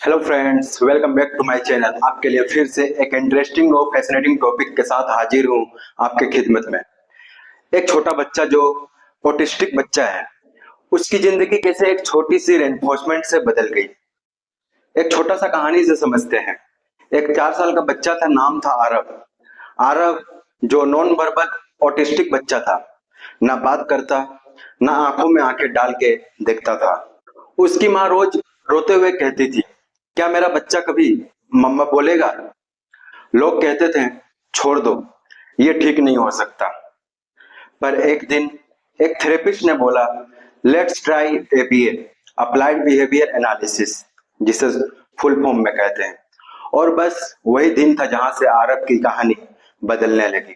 Hello friends, welcome back to my channel. आपके लिए फिर से एक इंटरेस्टिंग और फैसिनेटिंग टॉपिक के साथ हाजिर हूँ आपके खिदमत में। एक छोटा बच्चा जो ऑटिस्टिक बच्चा है, उसकी जिंदगी कैसे एक छोटी सी रेनफोर्समेंट से बदल गई। एक छोटा सा कहानी से समझते हैं। एक 4 साल का बच्चा था, नाम था आरव। आरव जो नॉन वर्बल ऑटिस्टिक बच्चा था, ना बात करता, ना आंखों में आंखें डाल के देखता था। उसकी माँ रोज रोते हुए कहती थी, क्या मेरा बच्चा कभी मम्मा बोलेगा? लोग कहते थे, छोड़ दो, ये ठीक नहीं हो सकता। पर एक दिन एक थेरेपिस्ट ने बोला, let's try ABA, applied behaviour analysis, जिसे फुल फॉर्म में कहते हैं। और बस वही दिन था जहां से आरब की कहानी बदलने लगी।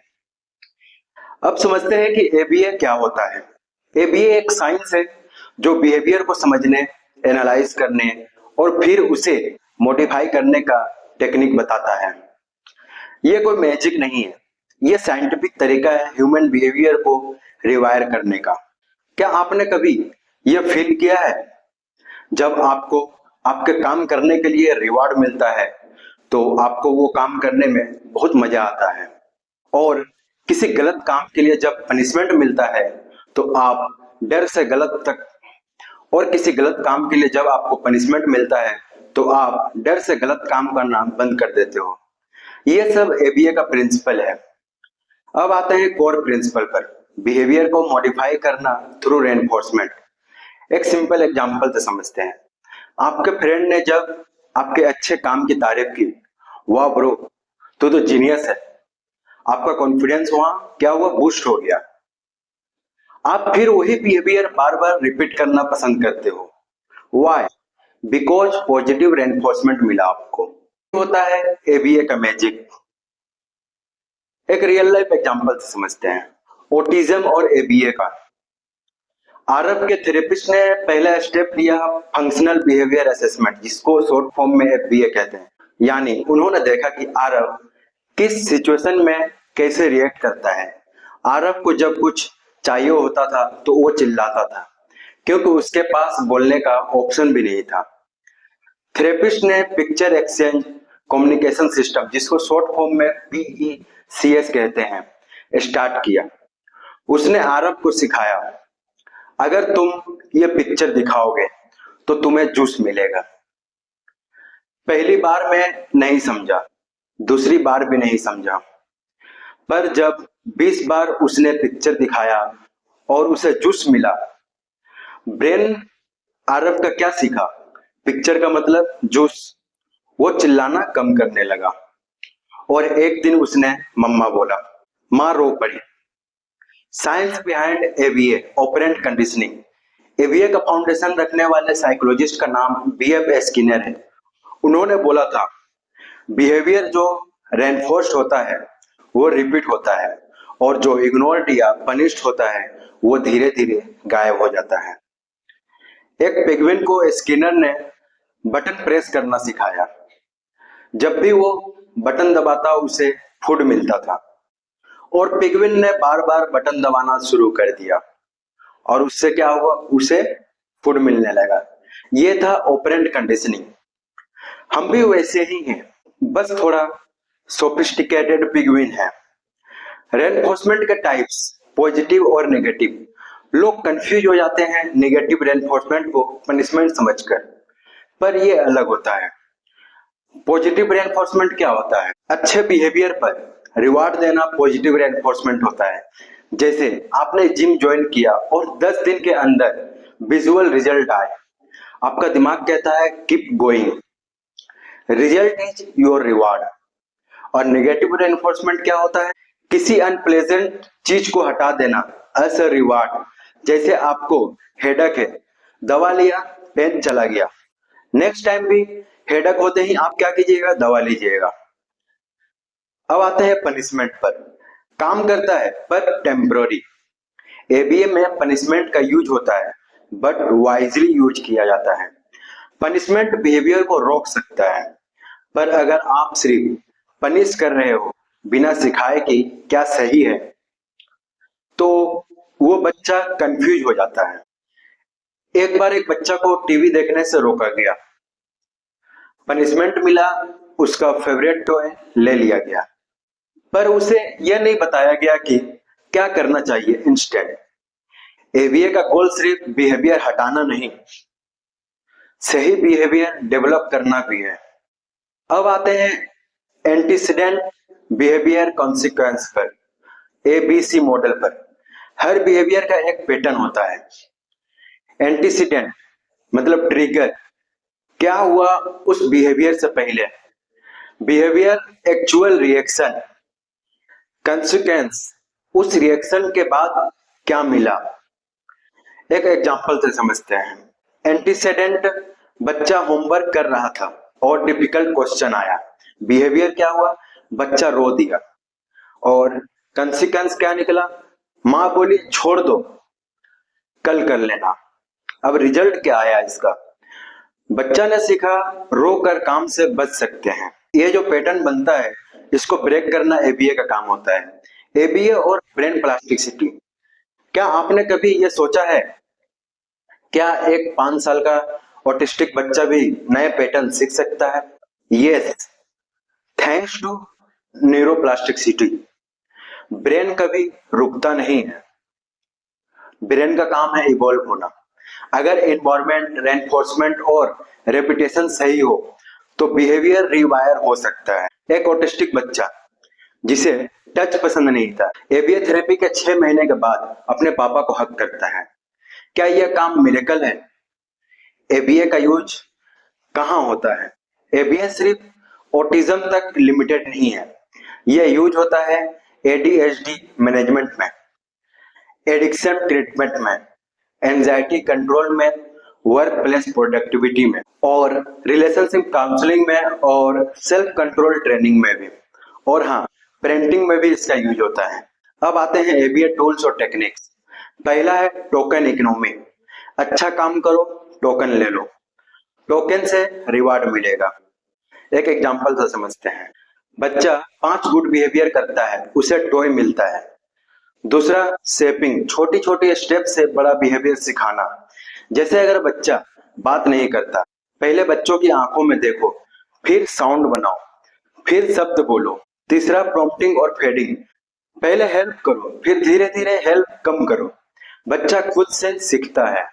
अब समझते हैं कि एबीए क्या होता है। एबीए एक साइंस है जो बिहेवियर को समझने, एनालाइज करने और फिर उसे मॉडिफाई करने का टेक्निक बताता है। ये कोई मैजिक नहीं है, ये साइंटिफिक तरीका है ह्यूमन बिहेवियर को रिवायर करने का। क्या आपने कभी यह फील किया है, जब आपको आपके काम करने के लिए रिवॉर्ड मिलता है तो आपको वो काम करने में बहुत मजा आता है, और किसी गलत काम के लिए जब पनिशमेंट मिलता है तो आप डर से गलत तक और किसी गलत काम के लिए जब आपको पनिशमेंट मिलता है तो आप डर से गलत काम करना बंद कर देते हो। ये सब एबीए का प्रिंसिपल है। अब आते हैं कोर प्रिंसिपल पर, बिहेवियर को मॉडिफाई करना थ्रू रेनफोर्समेंट। एक सिंपल एग्जांपल से समझते हैं। आपके फ्रेंड ने जब आपके अच्छे काम की तारीफ की, वाह ब्रो, तू तो जीनियस है। आपका कॉन्फिडेंस वहां क्या हुआ, बूस्ट हो गया। आप फिर वही बिहेवियर बार बार रिपीट करना पसंद करते हो। वाई? बिकॉज पॉजिटिव रेनफोर्समेंट मिला आपको। होता है एबीए का मैजिक। एक रियल लाइफ एग्जांपल से समझते हैं, ऑटिज्म और एबीए का। आरब के थेरेपिस्ट ने पहला स्टेप लिया, फंक्शनल बिहेवियर असेसमेंट, जिसको शॉर्ट फॉर्म में एफबीए कहते हैं। यानी उन्होंने देखा कि आरब किस सिचुएशन में कैसे रिएक्ट करता है। आरब को जब कुछ चाहिए होता था तो वो चिल्लाता था, क्योंकि उसके पास बोलने का ऑप्शन भी नहीं था। थेरेपिस्ट ने पिक्चर एक्सचेंज कम्युनिकेशन सिस्टम, जिसको शॉर्ट फॉर्म में पीईसीएस कहते हैं, स्टार्ट किया। उसने आरब को सिखाया, अगर तुम ये पिक्चर दिखाओगे तो तुम्हें जूस मिलेगा। पहली बार मैं नहीं समझा, दूसरी बार भी नहीं समझा, पर जब 20 बार उसने पिक्चर दिखाया और उसे जूस मिला, ब्रेन आरब का क्या सीखा, पिक्चर का मतलब जूस। वो चिल्लाना कम करने लगा और एक दिन उसने मम्मा बोला। माँ रो पड़ी। Science behind ABA, operant conditioning. ABA का फाउंडेशन रखने वाले साइकोलॉजिस्ट का नाम बीएफ स्किनर है। उन्होंने बोला था, बिहेवियर जो रेनफोर्स्ड होता है वो रिपीट होता है, और जो इग्नोर्ड या पनिश्ड होता है वो धीरे धीरे गायब हो जाता है। एक पेंगुइन को स्किनर ने बटन प्रेस करना सिखाया। जब भी वो बटन दबाता उसे फूड मिलता था, और पेंगुइन ने बार बार बटन दबाना शुरू कर दिया, और उससे क्या हुआ, उसे फूड मिलने लगा। ये था ऑपरेंट कंडीशनिंग। हम भी वैसे ही हैं, बस थोड़ा सोफिस्टिकेटेड पेंगुइन है। रेनफोर्समेंट के टाइप्स, पॉजिटिव और नेगेटिव। लोग कंफ्यूज हो जाते हैं नेगेटिव रेनफोर्समेंट को पनिशमेंट समझकर, पर ये अलग होता है। पॉजिटिव रेनफोर्समेंट क्या होता है? अच्छे बिहेवियर पर रिवार्ड देना पॉजिटिव रेनफोर्समेंट होता है। जैसे आपने जिम ज्वाइन किया और 10 दिन के अंदर विजुअल रिजल्ट आए, आपका दिमाग कहता है keep going, result is your reward. और नेगेटिव रेनफोर्समेंट क्या होता है? किसी अनप्लेजेंट चीज को हटा देना एज अ रिवार्ड। जैसे आपको हेडक है, दवा लिया, पेन चला गया, नेक्स्ट टाइम भी हेडक होते ही आप क्या कीजिएगा, दवा लीजिएगा। अब आते हैं पनिशमेंट पर। काम करता है पर टेम्पररी। एबीए में पनिशमेंट का यूज होता है, बट वाइजली यूज किया जाता है। पनिशमेंट बिहेवियर को रोक सकता है, पर अगर आप सिर्फ पनिश कर रहे हो बिना सिखाए कि क्या सही है, तो वो बच्चा कंफ्यूज हो जाता है। एक बार एक बच्चा को टीवी देखने से रोका गया। पनिशमेंट मिला, उसका फेवरेट टॉय ले लिया गया, पर उसे यह नहीं बताया गया कि क्या करना चाहिए इंस्टेड। एबीए का गोल सिर्फ बिहेवियर हटाना नहीं, सही बिहेवियर डेवलप करना भी है। अब आते हैं एंटीसीडेंट बिहेवियर कॉन्सिक्वेंस पर, एबीसी मॉडल पर। हर बिहेवियर का एक पैटर्न होता है। एंटीसीडेंट मतलब ट्रिगर, क्या हुआ उस बिहेवियर से पहले। बिहेवियर एक्चुअल रिएक्शन, कंसिक्वेंस उस रिएक्शन के बाद क्या मिला। एक एग्जांपल से समझते हैं। एंटीसीडेंट, बच्चा होमवर्क कर रहा था और डिफिकल्ट क्वेश्चन आया। बिहेवियर क्या हुआ, बच्चा रो दिया। और कंसिक्वेंस क्या निकला, माँ बोली छोड़ दो, कल कर लेना। अब रिजल्ट क्या आया इसका, बच्चा ने सीखा रो कर काम से बच सकते हैं। ये जो पैटर्न बनता है इसको ब्रेक करना एबीए का काम होता है। एबीए और ब्रेन प्लास्टिसिटी, क्या आपने कभी ये सोचा है क्या एक 5 साल का ऑटिस्टिक बच्चा भी नए पैटर्न सीख सकता है? Yes, thanks to neuroplasticity. Brain कभी रुकता नहीं है, ब्रेन का काम है इवॉल्व होना। अगर एनवायरमेंट, रेनफोर्समेंट और रेपिटेशन सही हो तो बिहेवियर रिवायर हो सकता है। एक ऑटिस्टिक बच्चा जिसे टच पसंद नहीं था, एबीए थेरेपी के 6 महीने के बाद अपने पापा को हक करता है। क्या यह काम मिरेकल है? एबीए का यूज कहाँ होता है? एबीए सिर्फ ऑटिज्म तक लिमिटेड नहीं है, यह यूज होता है एडीएचडी मैनेजमेंट में, एडिक्शन ट्रीटमेंट में, एंजाइटी कंट्रोल में, वर्क प्लेस प्रोडक्टिविटी में, और रिलेशनशिप काउंसलिंग में, और सेल्फ कंट्रोल ट्रेनिंग में भी, और हाँ, पेरेंटिंग में भी इसका यूज होता है। अब आते हैं एबीए टूल्स और टेक्निक्स। पहला है टोकन इकोनॉमी, अच्छा काम करो टोकन ले लो, टोकन से रिवार्ड मिलेगा। एक एग्जांपल से समझते हैं। बच्चा 5 गुड बिहेवियर करता है, उसे टॉय मिलता है। दूसरा शेपिंग, छोटी छोटी स्टेप से बड़ा बिहेवियर सिखाना। जैसे अगर बच्चा बात नहीं करता, पहले बच्चों की आंखों में देखो, फिर साउंड बनाओ, फिर शब्द बोलो। तीसरा प्रॉम्प्टिंग और फेडिंग, पहले हेल्प करो, फिर धीरे धीरे हेल्प कम करो, बच्चा खुद से सीखता है।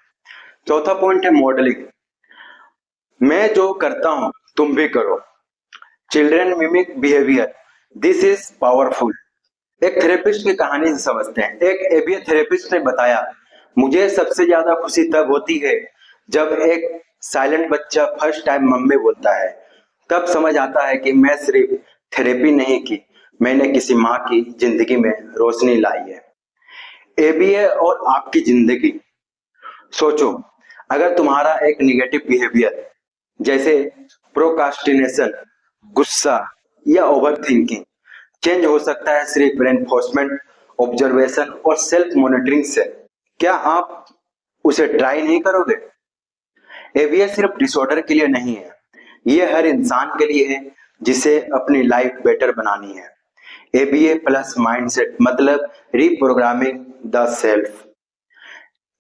चौथा पॉइंट है मॉडलिंग, मैं जो करता हूं तुम भी करो। Children mimic behaviour, this is powerful. एक थेरेपिस्ट की कहानी से समझते हैं। एक एबीए थेरेपिस्ट ने बताया, मुझे सबसे ज्यादा खुशी तब होती है जब एक साइलेंट बच्चा फर्स्ट टाइम मम्मी बोलता है। तब समझ आता है कि मैं सिर्फ थेरेपी नहीं की, मैंने किसी माँ की जिंदगी में रोशनी लाई है। एबीए और आपकी जिंदगी। सोचो, अगर तुम्हारा एक निगेटिव बिहेवियर जैसे प्रोकास्टिनेशन, गुस्सा या ओवरथिंकिंग चेंज हो सकता है सिर्फ रेनफोर्समेंट, ऑब्जर्वेशन और सेल्फ मॉनिटरिंग से, क्या आप उसे ट्राई नहीं करोगे? एबीए सिर्फ डिसऑर्डर के लिए नहीं है, ये हर इंसान के लिए है जिसे अपनी लाइफ बेटर बनानी है। एबीए प्लस माइंडसेट मतलब रीप्रोग्रामिंग द सेल्फ।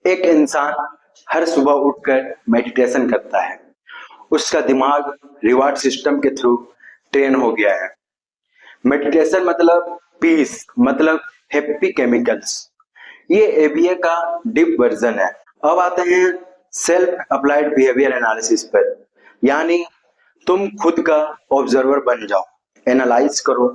एक इंसान हर सुबह उठकर मेडिटेशन करता है, उसका दिमाग रिवार्ड सिस्टम के थ्रू ट्रेन हो गया है। मेडिटेशन मतलब पीस, मतलब हैप्पी केमिकल्स। ये एबीए का डीप वर्जन है। अब आते हैं सेल्फ अप्लाइड बिहेवियर एनालिसिस पर, यानी तुम खुद का ऑब्जर्वर बन जाओ, एनालाइज करो,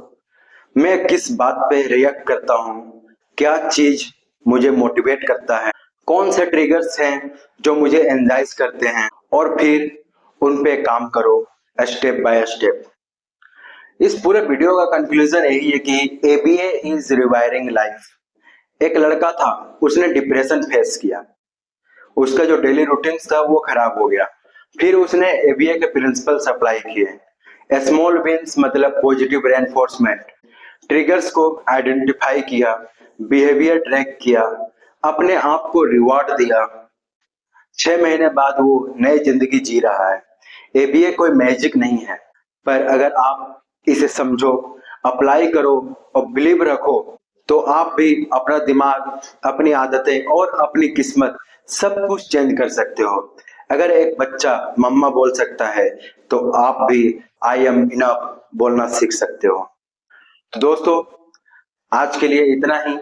मैं किस बात पे रिएक्ट करता हूँ, क्या चीज मुझे मोटिवेट करता है, कौन से ट्रिगर्स हैं जो मुझे एंजाइज करते हैं, और फिर उन पे काम करो स्टेप बाय स्टेप। इस पूरे वीडियो का कंक्लूजन यही है कि एबीए इज रिवायरिंग लाइफ। एक लड़का था, उसने डिप्रेशन फेस किया, उसका जो डेली रूटीन था वो खराब हो गया। फिर उसने एबीए के प्रिंसिपल्स अप्लाई किए। स्मॉल विंस मतलब पॉजिटिव रेनफोर्समेंट, ट्रिगर्स को आइडेंटिफाई किया, बिहेवियर ट्रैक किया, अपने आप को रिवॉर्ड दिया। 6 महीने बाद वो नई जिंदगी जी रहा है। एबीए कोई मैजिक नहीं है, पर अगर आप इसे समझो, अप्लाई करो और बिलीव रखो तो आप भी अपना दिमाग, अपनी आदतें और अपनी किस्मत सब कुछ चेंज कर सकते हो। अगर एक बच्चा मम्मा बोल सकता है तो आप भी आई एम इनफ बोलना सीख सकते हो। तो दोस्तों, आज के लिए इतना ही।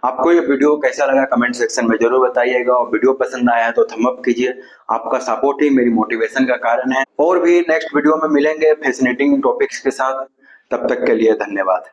आपको ये वीडियो कैसा लगा कमेंट सेक्शन में जरूर बताइएगा, और वीडियो पसंद आया है तो थंब अप कीजिए। आपका सपोर्ट ही मेरी मोटिवेशन का कारण है। और भी नेक्स्ट वीडियो में मिलेंगे फैसिनेटिंग टॉपिक्स के साथ। तब तक के लिए धन्यवाद।